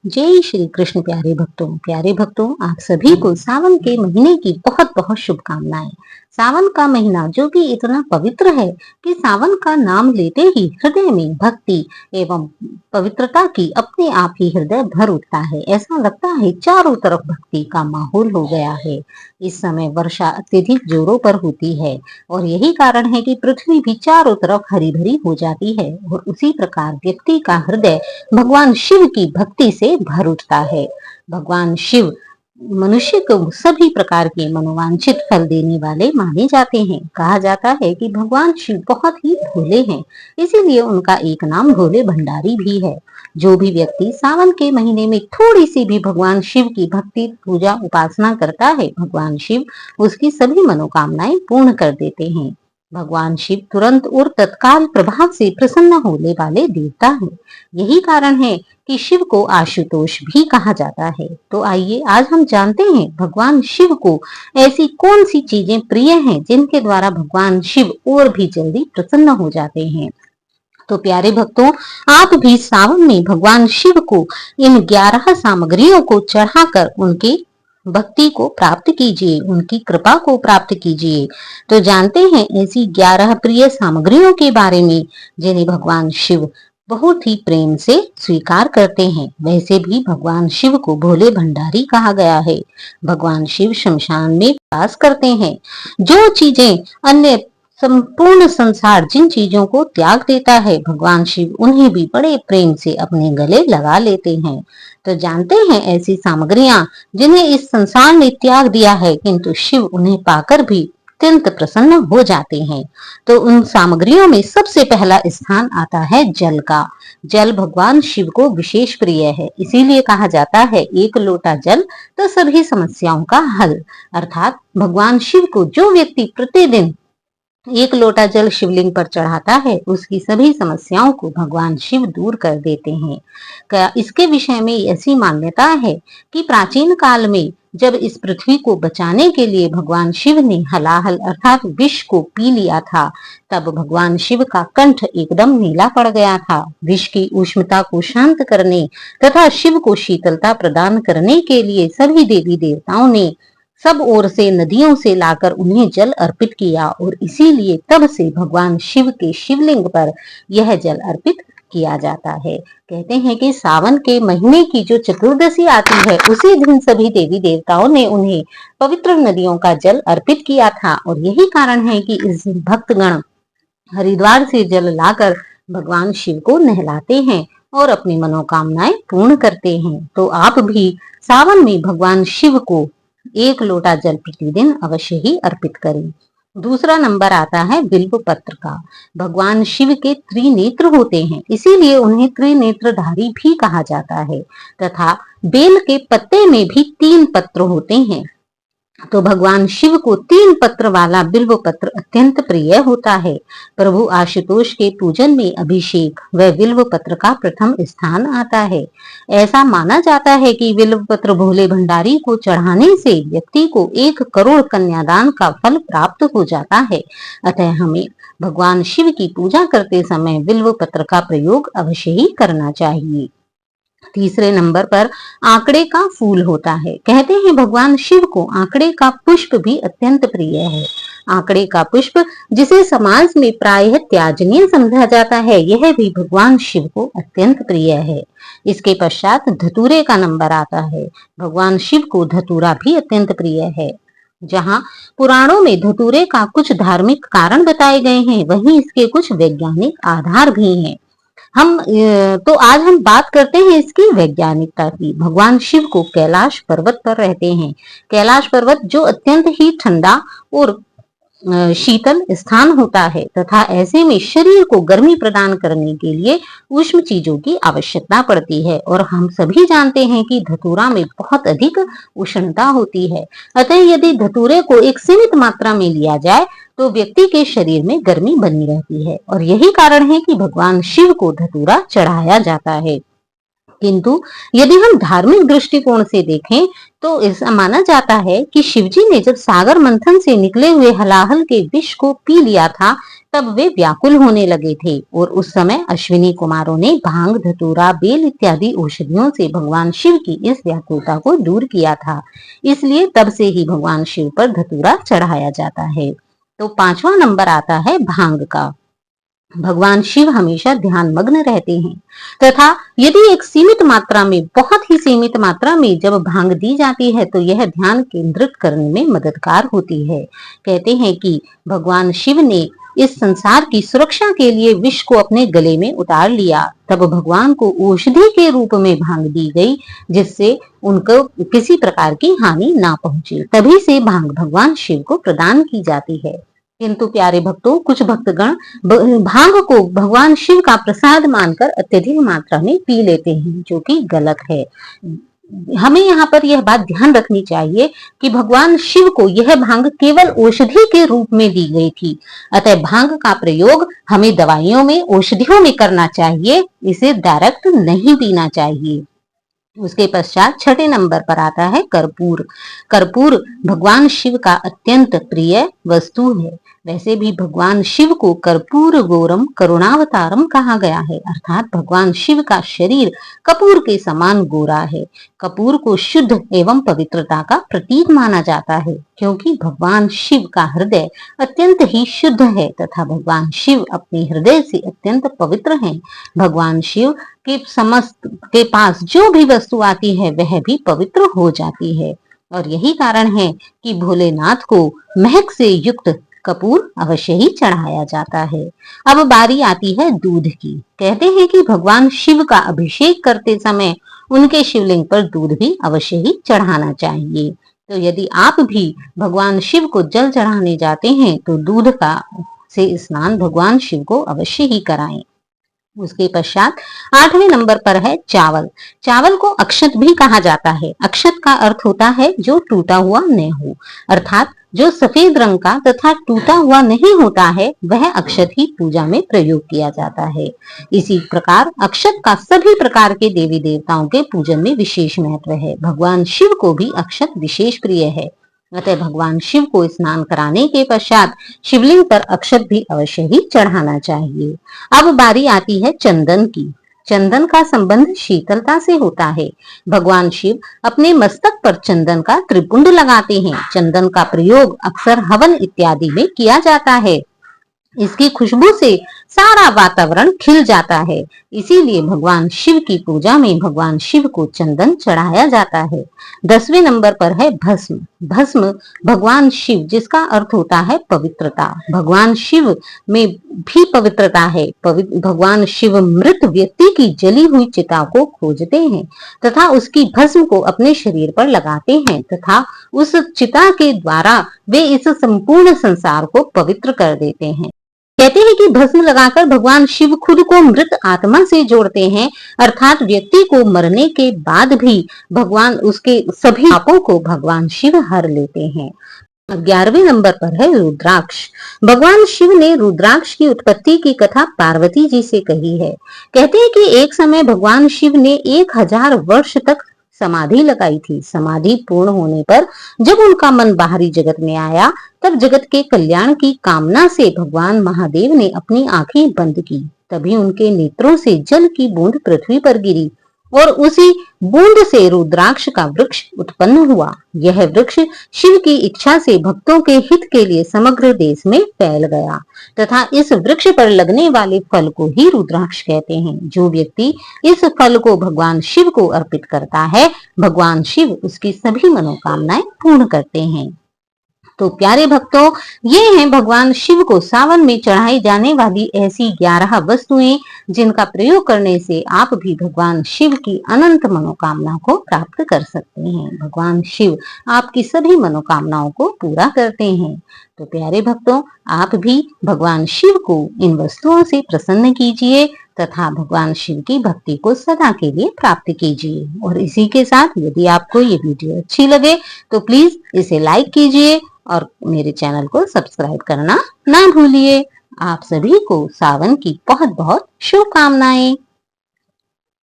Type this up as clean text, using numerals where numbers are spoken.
जय श्री कृष्ण। प्यारे भक्तों, आप सभी को सावन के महीने की बहुत बहुत शुभकामनाएं। सावन का महीना जो कि इतना पवित्र है कि सावन का नाम लेते ही हृदय में भक्ति एवं पवित्रता की अपने आप ही हृदय भर उठता है। ऐसा लगता है चारों तरफ भक्ति का माहौल हो गया है। इस समय वर्षा अत्यधिक जोरों पर होती है और यही कारण है कि पृथ्वी भी चारों तरफ हरी भरी हो जाती है और उसी प्रकार व्यक्ति का हृदय भगवान शिव की भक्ति से भर उठता है। भगवान शिव मनुष्य को सभी प्रकार के मनोवांछित फल देने वाले माने जाते हैं। कहा जाता है कि भगवान शिव बहुत ही भोले हैं, इसीलिए उनका एक नाम भोले भंडारी भी है। जो भी व्यक्ति सावन के महीने में थोड़ी सी भी भगवान शिव की भक्ति पूजा उपासना करता है, भगवान शिव उसकी सभी मनोकामनाएं पूर्ण कर देते हैं। भगवान शिव तुरंत और तत्काल प्रभाव से प्रसन्न होने वाले देवता हैं। यही कारण है कि शिव को आशुतोष भी कहा जाता है। तो आइए आज हम जानते हैं भगवान शिव को ऐसी कौन सी चीजें प्रिय हैं जिनके द्वारा भगवान शिव और भी जल्दी प्रसन्न हो जाते हैं। तो प्यारे भक्तों, आप भी सावन में भगवान शिव को इन 11 सामग्रियों को चढ़ाकर उनकी भक्ति को प्राप्त कीजिए, उनकी कृपा को प्राप्त कीजिए। तो जानते हैं ऐसी 11 प्रिय सामग्रियों के बारे में जिन्हें भगवान शिव बहुत ही प्रेम से स्वीकार करते हैं। वैसे भी भगवान शिव को भोले भंडारी कहा गया है। भगवान शिव शमशान में वास करते हैं। जो चीजें अन्य संपूर्ण संसार जिन चीजों को त्याग देता है, भगवान शिव उन्हें भी बड़े प्रेम से अपने गले लगा लेते हैं। तो जानते हैं ऐसी सामग्रियां जिन्हें इस संसार ने त्याग दिया है, किंतु शिव उन्हें पाकर भी अत्यंत प्रसन्न हो जाते हैं। तो उन सामग्रियों में सबसे पहला स्थान आता है जल का। जल भगवान शिव को विशेष प्रिय है, इसीलिए कहा जाता है एक लोटा जल तो सभी समस्याओं का हल। अर्थात भगवान शिव को जो व्यक्ति प्रतिदिन एक लोटा जल शिवलिंग पर चढ़ाता है, उसकी सभी समस्याओं को भगवान शिव दूर कर देते हैं। इसके विषय में ऐसी मान्यता है कि प्राचीन काल में जब इस पृथ्वी को बचाने के लिए भगवान शिव ने हलाहल अर्थात विष को पी लिया था, तब भगवान शिव का कंठ एकदम नीला पड़ गया था। विष की उष्णता को शांत करने तथा शिव को शीतलता प्रदान करने के लिए सभी देवी देवताओं ने सब ओर से नदियों से लाकर उन्हें जल अर्पित किया और इसीलिए तब से भगवान शिव के शिवलिंग पर यह जल अर्पित किया जाता है। कहते हैं कि सावन के महीने की जो चतुर्दशी आती है, उसी दिन सभी देवी देवताओं ने उन्हें पवित्र नदियों का जल अर्पित किया था और यही कारण है कि इस दिन भक्तगण हरिद्वार से जल लाकर भगवान शिव को नहलाते हैं और अपनी मनोकामनाएं पूर्ण करते हैं। तो आप भी सावन में भगवान शिव को एक लोटा जल प्रतिदिन अवश्य ही अर्पित करें। दूसरा नंबर आता है बिल्व पत्र का। भगवान शिव के त्रिनेत्र होते हैं, इसीलिए उन्हें त्रिनेत्रधारी भी कहा जाता है तथा बेल के पत्ते में भी 3 पत्र होते हैं। तो भगवान शिव को 3 पत्र वाला बिल्व पत्र अत्यंत प्रिय होता है। प्रभु आशुतोष के पूजन में अभिषेक व बिल्व पत्र का प्रथम स्थान आता है। ऐसा माना जाता है कि बिल्व पत्र भोले भंडारी को चढ़ाने से व्यक्ति को 1 करोड़ कन्यादान का फल प्राप्त हो जाता है। अतः हमें भगवान शिव की पूजा करते समय बिल्व पत्र का प्रयोग अवश्य ही करना चाहिए। तीसरे नंबर पर आंकड़े का फूल होता है। कहते हैं भगवान शिव को आंकड़े का पुष्प भी अत्यंत प्रिय है। आंकड़े का पुष्प जिसे समाज में प्रायः त्याजनीय समझा जाता है, यह भी भगवान शिव को अत्यंत प्रिय है। इसके पश्चात धतूरे का नंबर आता है। भगवान शिव को धतूरा भी अत्यंत प्रिय है। जहाँ पुराणों में धतूरे का कुछ धार्मिक कारण बताए गए हैं, वहीं इसके कुछ वैज्ञानिक आधार भी हैं। आज हम बात करते हैं इसकी वैज्ञानिकता की। भगवान शिव को कैलाश पर्वत पर रहते हैं। कैलाश पर्वत जो अत्यंत ही ठंडा और शीतल स्थान होता है तथा ऐसे में शरीर को गर्मी प्रदान करने के लिए उष्ण चीजों की आवश्यकता पड़ती है और हम सभी जानते हैं कि धतूरा में बहुत अधिक उष्णता होती है। अतः यदि धतूरे को एक सीमित मात्रा में लिया जाए तो व्यक्ति के शरीर में गर्मी बनी रहती है और यही कारण है कि भगवान शिव को धतूरा चढ़ाया जाता है। किंतु यदि हम धार्मिक दृष्टिकोण से देखें तो ऐसा माना जाता है कि शिवजी ने जब सागर मंथन से निकले हुए हलाहल के विष को पी लिया था, तब वे व्याकुल होने लगे थे और उस समय अश्विनी कुमारों ने भांग, धतूरा, बेल इत्यादि औषधियों से भगवान शिव की इस व्याकुलता को दूर किया था। इसलिए तब से ही भगवान शिव पर धतूरा चढ़ाया जाता है। तो 5वां नंबर आता है भांग का। भगवान शिव हमेशा ध्यान मग्न रहते हैं तथा यदि एक सीमित मात्रा में, बहुत ही सीमित मात्रा में जब भांग दी जाती है तो यह ध्यान केंद्रित करने में मददगार होती है। कहते हैं कि भगवान शिव ने इस संसार की सुरक्षा के लिए विष को अपने गले में उतार लिया, तब भगवान को औषधि के रूप में भांग दी गई जिससे उनको किसी प्रकार की हानि ना पहुंचे। तभी से भांग भगवान शिव को प्रदान की जाती है। किंतु प्यारे भक्तों, कुछ भक्तगण भांग को भगवान शिव का प्रसाद मानकर अत्यधिक मात्रा में पी लेते हैं, जो कि गलत है। हमें यहाँ पर यह बात ध्यान रखनी चाहिए कि भगवान शिव को यह भांग केवल औषधि के रूप में दी गई थी। अतः भांग का प्रयोग हमें दवाइयों में, औषधियों में करना चाहिए, इसे डायरेक्ट नहीं पीना चाहिए। उसके पश्चात 6 नंबर पर आता है कर्पूर। कर्पूर भगवान शिव का अत्यंत प्रिय वस्तु है। वैसे भी भगवान शिव को कर्पूर गौरम करुणावतारम कहा गया है, अर्थात भगवान शिव का शरीर कपूर के समान गोरा है। कपूर को शुद्ध एवं पवित्रता का प्रतीक माना जाता है, क्योंकि भगवान शिव का हृदय अत्यंत ही शुद्ध है तथा भगवान शिव अपने हृदय से अत्यंत पवित्र हैं। भगवान शिव के पास जो भी वस्तु आती है वह भी पवित्र हो जाती है, और यही कारण है कि भोलेनाथ को महक से युक्त कपूर अवश्य ही चढ़ाया जाता है। अब बारी आती है दूध की। कहते हैं कि भगवान शिव का अभिषेक करते समय उनके शिवलिंग पर दूध भी अवश्य ही चढ़ाना चाहिए। तो यदि आप भी भगवान शिव को जल चढ़ाने जाते हैं तो दूध का से स्नान भगवान शिव को अवश्य ही कराएं। उसके पश्चात 8वें नंबर पर है चावल। चावल को अक्षत भी कहा जाता है। अक्षत का अर्थ होता है जो टूटा हुआ न हो, अर्थात जो सफेद रंग का तथा टूटा हुआ नहीं होता है वह अक्षत ही पूजा में प्रयोग किया जाता है। इसी प्रकार अक्षत का सभी प्रकार के देवी देवताओं के पूजन में विशेष महत्व है। भगवान शिव को भी अक्षत विशेष प्रिय है। अतः भगवान शिव को स्नान कराने के पश्चात शिवलिंग पर अक्षत भी अवश्य ही चढ़ाना चाहिए। अब बारी आती है चंदन की। चंदन का संबंध शीतलता से होता है। भगवान शिव अपने मस्तक पर चंदन का त्रिपुंड लगाते हैं। चंदन का प्रयोग अक्सर हवन इत्यादि में किया जाता है। इसकी खुशबू से सारा वातावरण खिल जाता है। इसीलिए भगवान शिव की पूजा में भगवान शिव को चंदन चढ़ाया जाता है। 10वें नंबर पर है भस्म। भस्म भगवान शिव, जिसका अर्थ होता है पवित्रता। भगवान शिव में भी पवित्रता है। भगवान शिव मृत व्यक्ति की जली हुई चिता को खोजते हैं तथा उसकी भस्म को अपने शरीर पर लगाते हैं तथा उस चिता के द्वारा वे इस संपूर्ण संसार को पवित्र कर देते हैं। कहते हैं कि भस्म लगाकर भगवान शिव खुद को मृत आत्मा से जोड़ते हैं, अर्थात व्यक्ति को मरने के बाद भी भगवान उसके सभी पापों को भगवान शिव हर लेते हैं। 11वें नंबर पर है रुद्राक्ष। भगवान शिव ने रुद्राक्ष की उत्पत्ति की कथा पार्वती जी से कही है। कहते हैं कि एक समय भगवान शिव ने 1000 वर्ष तक समाधि लगाई थी। समाधि पूर्ण होने पर जब उनका मन बाहरी जगत में आया तब जगत के कल्याण की कामना से भगवान महादेव ने अपनी आंखें बंद की। तभी उनके नेत्रों से जल की बूंद पृथ्वी पर गिरी और उसी बूंद से रुद्राक्ष का वृक्ष उत्पन्न हुआ। यह वृक्ष शिव की इच्छा से भक्तों के हित के लिए समग्र देश में फैल गया तथा इस वृक्ष पर लगने वाले फल को ही रुद्राक्ष कहते हैं। जो व्यक्ति इस फल को भगवान शिव को अर्पित करता है, भगवान शिव उसकी सभी मनोकामनाएं पूर्ण करते हैं। तो प्यारे भक्तों, ये हैं भगवान शिव को सावन में चढ़ाई जाने वाली ऐसी 11 वस्तुएं जिनका प्रयोग करने से आप भी भगवान शिव की अनंत मनोकामना को प्राप्त कर सकते हैं। भगवान शिव आपकी सभी मनोकामनाओं को पूरा करते हैं। तो प्यारे भक्तों, आप भी भगवान शिव को इन वस्तुओं से प्रसन्न कीजिए तथा भगवान शिव की भक्ति को सदा के लिए प्राप्त कीजिए। और इसी के साथ यदि आपको ये वीडियो अच्छी लगे तो प्लीज इसे लाइक कीजिए और मेरे चैनल को सब्सक्राइब करना ना भूलिए। आप सभी को सावन की बहुत बहुत शुभकामनाएं।